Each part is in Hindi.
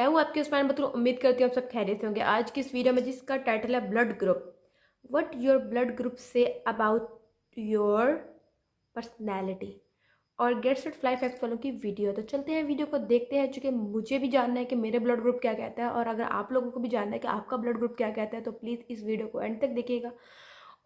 मैं हूँ आपकी उस्मान बतूर। उम्मीद करती हूँ आप सब खैरियत से होंगे। आज की इस वीडियो में जिसका टाइटल है blood group, what your blood group say about your personality, और गेट्स इट फ्लाई फैक्ट वालों की वीडियो। तो चलते हैं वीडियो को देखते हैं, चूँकि मुझे भी जानना है कि मेरे ब्लड ग्रुप क्या कहता है, और अगर आप लोगों को भी जानना है कि आपका ब्लड ग्रुप क्या कहता है तो प्लीज़ इस वीडियो को एंड तक देखिएगा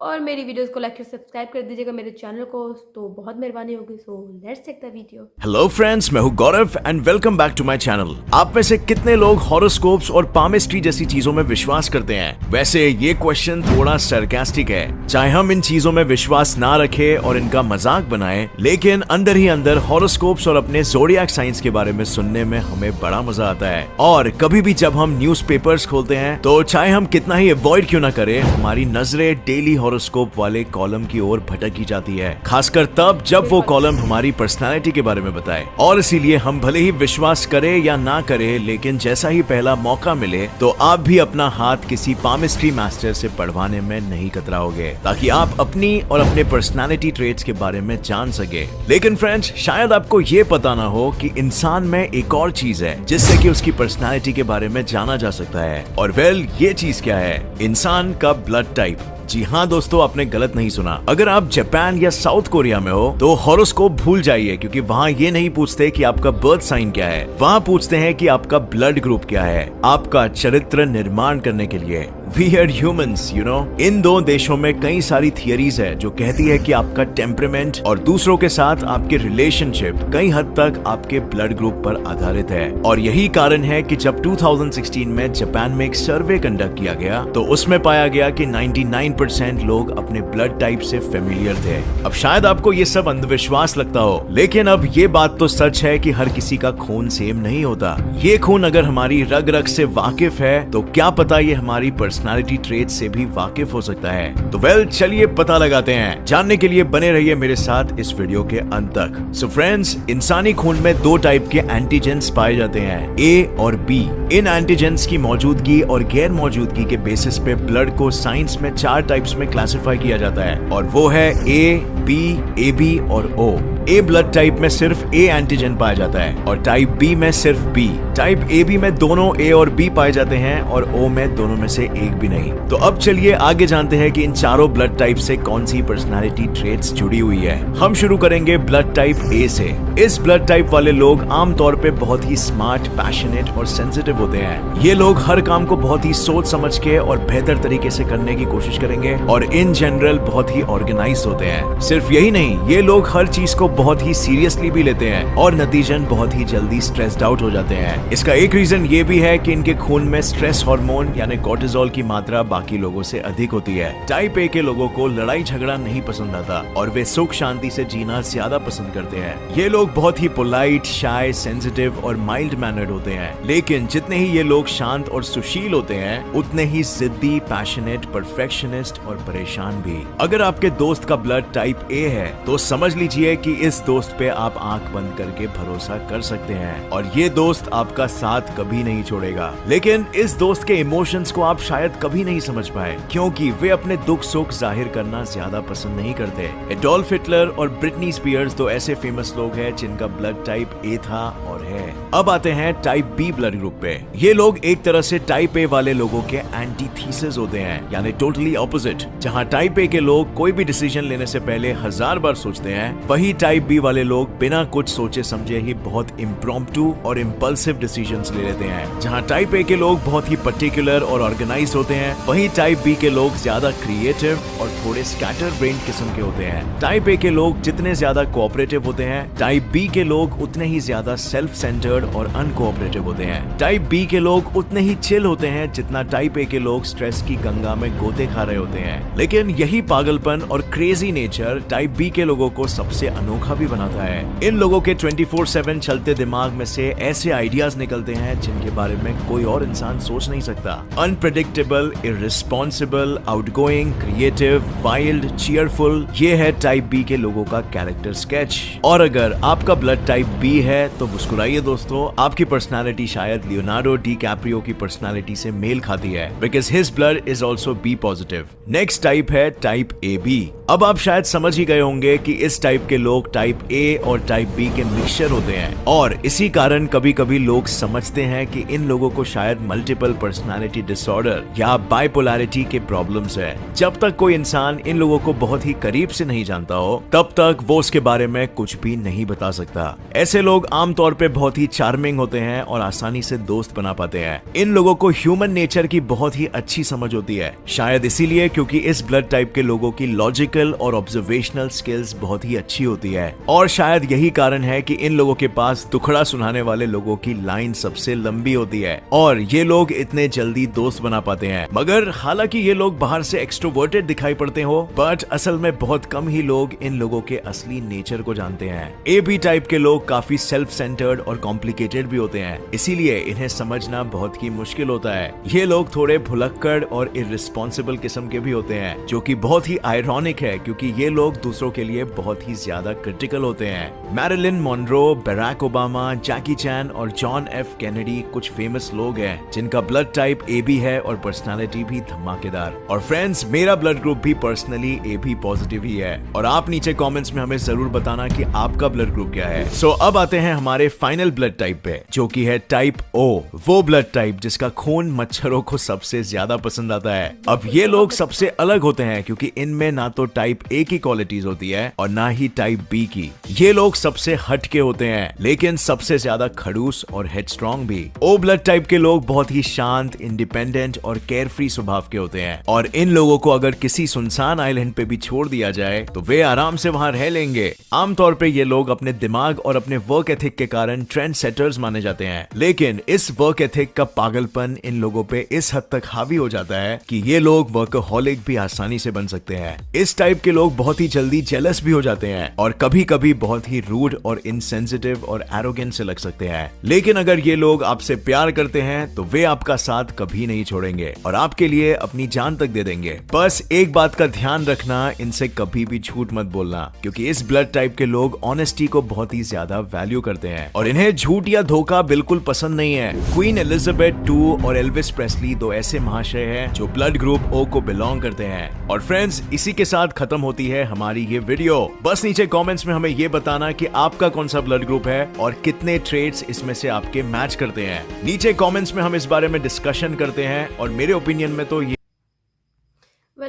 और मेरी वीडियोस को लाइक और सब्सक्राइब कर दीजिएगा मेरे चैनल को, तो बहुत मेहरबानी होगी। So let's check the video. Hello friends, मैं हूं Gaurav and welcome back to my channel. आप में से कितने लोग हॉरोस्कोप्स और पामिस्ट्री जैसी चीजों में विश्वास करते हैं? वैसे ये क्वेश्चन थोड़ा सरकास्टिक है। चाहे हम इन चीजों में विश्वास ना रखें और इनका मजाक बनाएं, लेकिन अंदर ही अंदर हॉरोस्कोप्स और अपने ज़ोडिएक साइंस के बारे में सुनने में हमें बड़ा मजा आता है। और कभी भी जब हम न्यूज़पेपर्स खोलते हैं तो चाहे हम कितना ही अवॉइड क्यों ना करें, हमारी नजरें डेली हॉरोस्कोप वाले कॉलम की ओर भटकी जाती है, खासकर तब जब वो कॉलम हमारी पर्सनालिटी के बारे में बताए। और इसीलिए हम भले ही विश्वास करें या ना करें, लेकिन जैसा ही पहला मौका मिले तो आप भी अपना हाथ किसी पामिस्ट्री मास्टर से पढ़वाने में नहीं कतराओगे, ताकि आप अपनी और अपने पर्सनालिटी ट्रेट्स के बारे में जान सके। लेकिन फ्रेंड्स, शायद आपको ये पता ना हो कि इंसान में एक और चीज है जिससे कि उसकी पर्सनालिटी के बारे में जाना जा सकता है। और वेल, ये चीज क्या है? इंसान का ब्लड टाइप। जी हाँ दोस्तों, आपने गलत नहीं सुना। अगर आप जापान या साउथ कोरिया में हो तो हॉरोस्कोप भूल जाइए, क्योंकि वहाँ ये नहीं पूछते कि आपका बर्थ साइन क्या है, वहाँ पूछते हैं कि आपका ब्लड ग्रुप क्या है, आपका चरित्र निर्माण करने के लिए। We are humans, you know। इन दो देशों में कई सारी थियरीज है जो कहती है कि आपका टेम्परामेंट और दूसरों के साथ आपके रिलेशनशिप कई हद तक आपके ब्लड ग्रुप पर आधारित है। और यही कारण है कि जब 2016 में जापान में एक सर्वे कंडक्ट किया गया तो उसमें पाया गया कि 99% लोग अपने ब्लड टाइप से फेमिलियर थे। अब शायद आपको ये सब अंधविश्वास लगता हो, लेकिन अब ये बात तो सच है कि हर किसी का खून सेम नहीं होता। ये खून अगर हमारी रग रग से वाकिफ है तो क्या पता ये हमारी पर्सनालिटी ट्रेट से भी वाकिफ हो सकता है। तो वेल, चलिए पता लगाते हैं। जानने के लिए बने रहिए मेरे साथ इस वीडियो के अंत तक। सो फ्रेंड्स, इंसानी खून में दो टाइप के एंटीजेंस पाए जाते हैं, ए और बी। इन एंटीजेंस की मौजूदगी और गैर मौजूदगी के बेसिस पे ब्लड को साइंस में 4 टाइप्स में क्लासिफाई किया जाता है, और वो है ए, बी, ए बी और ओ। ए ब्लड टाइप में सिर्फ ए एंटीजन पाया जाता है और टाइप बी में सिर्फ बी। टाइप ए बी में दोनों ए और बी पाए जाते हैं और ओ में दोनों में से एक भी नहीं। तो अब चलिए आगे जानते हैं कि इन चारों ब्लड टाइप से कौन सी पर्सनालिटी ट्रेट्स जुड़ी हुई है। हम शुरू करेंगे ब्लड टाइप ए से। इस ब्लड टाइप वाले लोग आमतौर पे बहुत ही स्मार्ट, पैशनेट और सेंसिटिव होते हैं। ये लोग हर काम को बहुत ही सोच समझ के और बेहतर तरीके से करने की कोशिश करेंगे और इन जनरल बहुत ही ऑर्गेनाइज्ड होते हैं। सिर्फ यही नहीं, ये लोग हर चीज को बहुत ही सीरियसली भी लेते हैं और नतीजन बहुत ही जल्दी स्ट्रेस्ड आउट हो जाते हैं। इसका एक रीजन ये भी है कि इनके खून में स्ट्रेस हार्मोन यानी कोर्टिसोल की मात्रा बाकी लोगों से अधिक होती है। टाइप ए के लोगों को लड़ाई झगड़ा नहीं पसंद आता और वे सुख शांति से जीना ज्यादा पसंद करते हैं। ये लोग बहुत ही पोलाइट, शाय, सेंसिटिव और माइल्ड मैनर्ड होते हैं। लेकिन जितने ही ये लोग शांत और सुशील होते हैं, उतने ही जिद्दी, पैशनेट, परफेक्शनिस्ट और परेशान भी। अगर आपके दोस्त का ब्लड टाइप ए है तो समझ लीजिए कि इस दोस्त पे आप आंख बंद करके भरोसा कर सकते हैं और ये दोस्त आपका साथ कभी नहीं छोड़ेगा। लेकिन इस दोस्त के इमोशंस को आप शायद कभी नहीं समझ पाए, क्योंकि वे अपने दुख सुख जाहिर करना ज्यादा पसंद नहीं करते। एडोल्फ हिटलर और ब्रिटनी स्पीयर्स दो ऐसे फेमस लोग हैं जिनका ब्लड टाइप ए था और है। अब आते हैं टाइप बी ब्लड ग्रुप पे। ये लोग एक तरह से टाइप ए वाले लोगों के एंटीथीसिस होते हैं, यानी टोटली ऑपोजिट। जहां टाइप ए के लोग कोई भी डिसीजन लेने से पहले 1000 बार सोचते हैं, वही टाइप बी वाले लोग बिना कुछ सोचे समझे ही बहुत इम्प्रॉम्प्टू और इम्पल्सिव डिसीजंस ले लेते हैं। जहां टाइप ए के लोग बहुत ही पर्टिकुलर और ऑर्गेनाइज्ड होते हैं, वहीं टाइप बी के लोग ज्यादा क्रिएटिव और थोड़े स्कैटर ब्रेन किस्म के होते हैं। टाइप ए के लोग जितने ज्यादा कोऑपरेटिव होते हैं, टाइप बी के लोग उतने ही ज्यादा सेल्फ सेंटर्ड और अनकोऑपरेटिव होते हैं। टाइप बी के लोग उतने ही चिल होते हैं जितना टाइप ए के लोग स्ट्रेस की गंगा में गोते खा रहे होते हैं। लेकिन यही पागलपन और क्रेजी नेचर टाइप बी के लोगों को सबसे अनोखा भी बनाता है। इन लोगों के 24/7 चलते दिमाग में से ऐसे आइडियाज निकलते हैं जिनके बारे में कोई और इंसान सोच नहीं सकता। Unpredictable, irresponsible, outgoing, creative, wild, cheerful, ये है टाइप बी के लोगों का कैरेक्टर स्केच। और अगर आपका ब्लड टाइप बी है तो मुस्कुराइए दोस्तों, आपकी पर्सनालिटी शायद लियोनार्डो डी कैप्रियो की पर्सनालिटी से मेल खाती है, because his blood is also be positive. Next type है टाइप ए बी। अब आप शायद समझ ही गए होंगे कि इस टाइप के लोग लोग टाइप ए और टाइप बी के मिक्सचर होते हैं और इसी कारण कभी कभी लोग समझते हैं कि इन लोगों को शायद मल्टीपल पर्सनालिटी डिसऑर्डर या बाइपोलैरिटी के प्रॉब्लम्स है। जब तक कोई इंसान इन लोगों को बहुत ही करीब से नहीं जानता हो तब तक वो उसके बारे में कुछ भी नहीं बता सकता। ऐसे लोग आमतौर पे बहुत ही चार्मिंग होते हैं और आसानी से दोस्त बना पाते हैं। इन लोगों को ह्यूमन नेचर की बहुत ही अच्छी समझ होती है, शायद इसीलिए क्योंकि इस ब्लड टाइप के लोगों की लॉजिकल और ऑब्जर्वेशनल स्किल्स बहुत ही अच्छी होती है और शायद यही कारण है कि इन लोगों के पास दुखड़ा सुनाने वाले लोगों की लाइन सबसे लंबी होती है और ये लोग इतने जल्दी दोस्त बना पाते हैं। मगर हालांकि ये लोग बाहर से एक्सट्रोवर्टेड दिखाई पड़ते हो बट असल में बहुत कम ही लोग इन लोगों के असली नेचर को जानते हैं। ए बी टाइप के लोग काफी सेल्फ सेंटर्ड और कॉम्प्लिकेटेड भी होते हैं, इसीलिए इन्हें समझना बहुत ही मुश्किल होता है। ये लोग थोड़े भुलक्कड़ और इररिस्पॉन्सिबल किस्म के भी होते हैं, जो कि बहुत ही आयरॉनिक है क्योंकि ये लोग दूसरों के लिए बहुत ही ज्यादा क्रिटिकल होते हैं। मैरिलिन मोनरो, बराक ओबामा, जैकी चैन और जॉन एफ कैनेडी कुछ फेमस लोग हैं जिनका ब्लड टाइप ए बी है और पर्सनालिटी भी धमाकेदार। और फ्रेंड्स, मेरा ब्लड ग्रुप भी पर्सनली ए बी पॉजिटिव ही है और आप नीचे कमेंट्स में हमें जरूर बताना कि आपका ब्लड ग्रुप क्या है। सो अब आते हैं हमारे फाइनल ब्लड टाइप पे, जो कि है टाइप ओ, वो ब्लड टाइप जिसका खून मच्छरों को सबसे ज्यादा पसंद आता है। अब ये लोग सबसे अलग होते हैं क्योंकि इनमें ना तो टाइप ए की क्वालिटीज होती है और ना ही टाइप बी की। ये लोग सबसे हटके होते हैं लेकिन सबसे ज्यादा खड़ूस और हेडस्ट्रॉन्ग भी। ओ ब्लड टाइप के लोग बहुत ही शांत, इंडिपेंडेंट और केयरफ्री स्वभाव के होते हैं और इन लोगों को अगर किसी सुनसान आइलैंड पे भी छोड़ दिया जाए तो वे आराम से वहां रह लेंगे। आमतौर पे ये लोग अपने दिमाग और अपने वर्क एथिक के कारण ट्रेंड सेटर्स माने जाते हैं, लेकिन इस वर्क एथिक का पागलपन इन लोगों पे इस हद तक हावी हो जाता है कि ये लोग वर्कहोलिक भी आसानी से बन सकते हैं। इस टाइप के लोग बहुत ही जल्दी जेलस भी हो जाते हैं और कभी कभी बहुत ही रूड और इनसेंसिटिव और एरोगेंट से लग सकते हैं, लेकिन अगर ये लोग आपसे प्यार करते हैं तो वे आपका साथ कभी नहीं छोड़ेंगे और आपके लिए अपनी जान तक दे देंगे। बस एक बात का ध्यान रखना, इनसे कभी भी झूठ मत बोलना क्योंकि इस ब्लड टाइप के लोग ऑनेस्टी को बहुत ही ज्यादा वैल्यू करते हैं और इन्हें झूठ या धोखा बिल्कुल पसंद नहीं है। क्वीन एलिजाबेथ II और एल्विस प्रेस्ली दो ऐसे महाशय हैं जो ब्लड ग्रुप ओ को बिलोंग करते हैं। और फ्रेंड्स, इसी के साथ खत्म होती है हमारी ये वीडियो। बस नीचे कमेंट्स में हमें ये बताना कि आपका कौन सा ब्लड ग्रुप है और कितने ट्रेड्स इसमें से आपके मैच करते हैं। नीचे कमेंट्स में हम इस बारे में डिस्कशन करते हैं और मेरे ओपिनियन में तो ये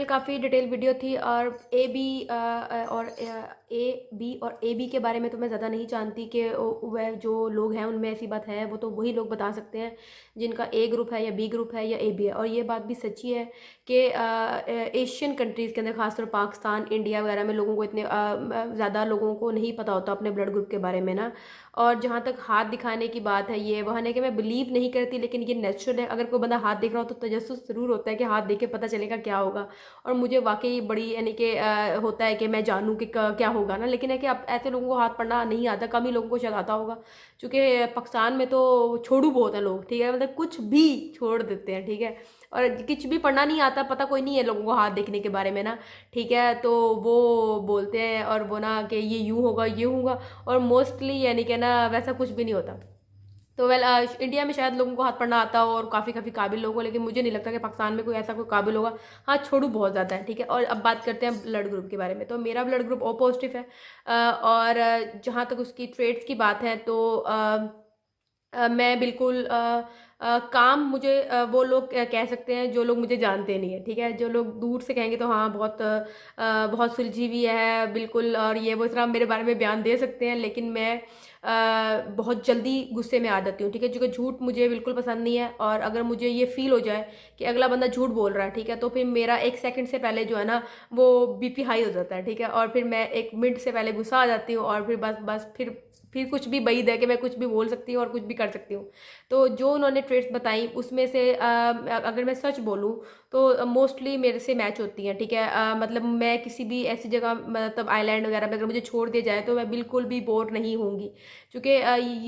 काफ़ी डिटेल वीडियो थी और ए बी और ए बी और ए बी के बारे में तो मैं ज़्यादा नहीं जानती कि वह जो लोग हैं उनमें ऐसी बात है, वो तो वही लोग बता सकते हैं जिनका ए ग्रुप है या बी ग्रुप है या ए बी है। और ये बात भी सच्ची है कि एशियन कंट्रीज़ के अंदर खासतौर पाकिस्तान, इंडिया वगैरह में लोगों को इतने ज़्यादा लोगों को नहीं पता होता अपने ब्लड ग्रुप के बारे में ना। और जहाँ तक हाथ दिखाने की बात है, ये वहाँ नहीं कि मैं बिलीव नहीं करती, लेकिन ये नेचुरल है। अगर कोई बंदा हाथ देख रहा हो तो तजस्सुस ज़रूर होता है कि हाथ देख के पता चलेगा क्या होगा। और मुझे वाकई बड़ी यानी कि होता है कि मैं जानूँ कि क्या होगा ना, लेकिन है कि अब ऐसे लोगों को हाथ पढ़ना नहीं आता, कम ही लोगों को शायद आता होगा। चूँकि पाकिस्तान में तो छोड़ू बहुत है लोग, ठीक है, मतलब कुछ भी छोड़ देते हैं, ठीक है, और कुछ भी पढ़ना नहीं आता, पता कोई नहीं है लोगों को हाथ देखने के बारे में ना, ठीक है, तो वो बोलते हैं और वो ना कि ये यूँ होगा ये होगा, और मोस्टली यानी कि ना वैसा कुछ भी नहीं होता। तो इंडिया में शायद लोगों को हाथ पढ़ना आता हो और काफ़ी काबिल लोग हो, लेकिन मुझे नहीं लगता कि पाकिस्तान में कोई ऐसा कोई काबिल होगा। हाँ, छोड़ू बहुत ज़्यादा है, ठीक है। और अब बात करते हैं ब्लड ग्रुप के बारे में। तो मेरा ब्लड ग्रुप ओ पॉजिटिव है और जहाँ तक उसकी ट्रेड्स की बात है तो मैं बिल्कुल काम, मुझे वो लोग कह सकते हैं जो लोग मुझे जानते नहीं है, ठीक है। जो लोग दूर से कहेंगे तो हाँ बहुत सुलझी हुई है बिल्कुल, और ये वो इस तरह मेरे बारे में बयान दे सकते हैं, लेकिन मैं बहुत जल्दी गुस्से में आ जाती हूँ, ठीक है, क्योंकि झूठ मुझे बिल्कुल पसंद नहीं है। और अगर मुझे ये फील हो जाए कि अगला बंदा झूठ बोल रहा है, ठीक है, तो फिर मेरा 1 सेकंड से पहले जो है ना वो बीपी हाई हो जाता है, ठीक है, और फिर मैं 1 मिनट से पहले गुस्सा आ जाती हूँ और फिर बस फिर कुछ भी बईद है कि मैं कुछ भी बोल सकती हूँ और कुछ भी कर सकती हूँ। तो जो उन्होंने ट्रेड्स बताई उसमें से अगर मैं सच बोलूँ तो मोस्टली मेरे से मैच होती हैं, ठीक है। मतलब मैं किसी भी ऐसी जगह, मतलब आइलैंड वगैरह में अगर मुझे छोड़ दिया जाए तो मैं बिल्कुल भी बोर नहीं होंगी, क्योंकि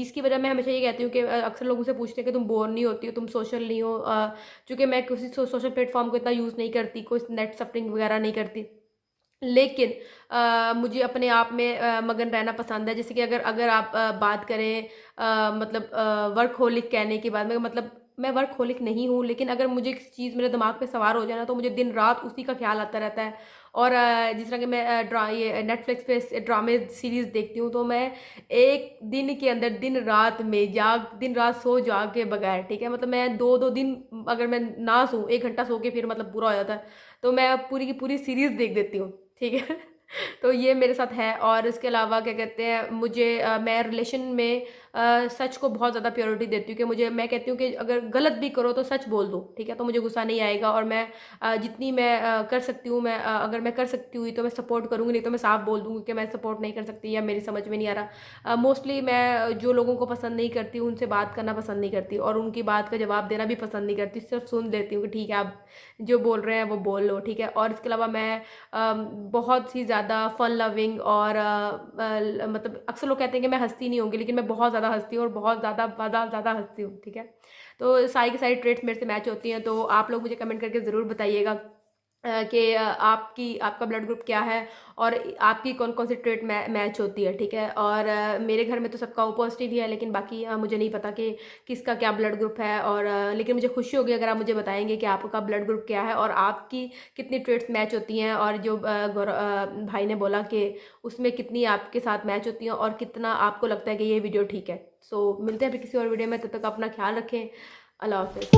इसकी वजह मैं हमेशा ये कहती हूँ कि अक्सर लोग मुझसे पूछते हैं कि तुम बोर नहीं होती हो, तुम सोशल नहीं हो, क्योंकि मैं किसी सोशल प्लेटफॉर्म को इतना यूज़ नहीं करती, कोई नेट सफरिंग वगैरह नहीं करती, लेकिन मुझे अपने आप में मगन रहना पसंद है। जैसे कि अगर आप बात करें मतलब वर्कहोलिक कहने की बात में, मतलब मैं वर्कहोलिक नहीं हूँ, लेकिन अगर मुझे किसी चीज़ मेरे दिमाग पे सवार हो जाए ना तो मुझे दिन रात उसी का ख्याल आता रहता है और जिस तरह कि मैं ये नेटफ्लिक्स पे ड्रामे सीरीज़ देखती हूँ, तो मैं एक दिन के अंदर दिन रात सो जाग के बगैर, ठीक है, मतलब मैं 2-2 दिन अगर मैं ना सोऊँ, 1 घंटा सो के फिर मतलब पूरा हो जाता है, तो मैं पूरी की पूरी सीरीज़ देख देती हूँ, ठीक है। तो ये मेरे साथ है। और इसके अलावा क्या कहते हैं, मुझे मैं रिलेशन में सच को बहुत ज़्यादा प्रायोरिटी देती हूँ, कि मैं कहती हूँ कि अगर गलत भी करो तो सच बोल दो, ठीक है, तो मुझे गुस्सा नहीं आएगा। और मैं जितनी मैं कर सकती हूँ, अगर मैं कर सकती हुई तो मैं सपोर्ट करूँगी, नहीं तो मैं साफ बोल दूँगी कि मैं सपोर्ट नहीं कर सकती या मेरी समझ में नहीं आ रहा। मोस्टली मैं जो लोगों को पसंद नहीं करती उनसे बात करना पसंद नहीं करती, और उनकी बात का जवाब देना भी पसंद नहीं करती, सिर्फ सुन लेती हूँ कि ठीक है, आप जो बोल रहे हैं वो बोल लो, ठीक है। और इसके अलावा मैं बहुत ही ज़्यादा फन लविंग और मतलब अक्सर लोग कहते हैं कि मैं हँसती नहीं होंगी, लेकिन मैं बहुत ज़्यादा हँसती हूँ और बहुत ज़्यादा हँसती हूँ, ठीक है। तो सारी की सारी ट्रेट्स मेरे से मैच होती हैं। तो आप लोग मुझे कमेंट करके ज़रूर बताइएगा कि आपका ब्लड ग्रुप क्या है और आपकी कौन कौन सी ट्रेट मैच होती है, ठीक है। और मेरे घर में तो सबका ओ पॉजिटिव ही है, लेकिन बाकी मुझे नहीं पता कि किसका क्या ब्लड ग्रुप है। और लेकिन मुझे खुशी होगी अगर आप मुझे बताएंगे कि आपका ब्लड ग्रुप क्या है और आपकी कितनी ट्रेट्स मैच होती हैं, और जो भाई ने बोला कि उसमें कितनी आपके साथ मैच होती हैं और कितना आपको लगता है कि ये वीडियो ठीक है। सो मिलते हैं फिर किसी और वीडियो में, तब तक अपना ख्याल रखें। अल्लाह हाफिज़।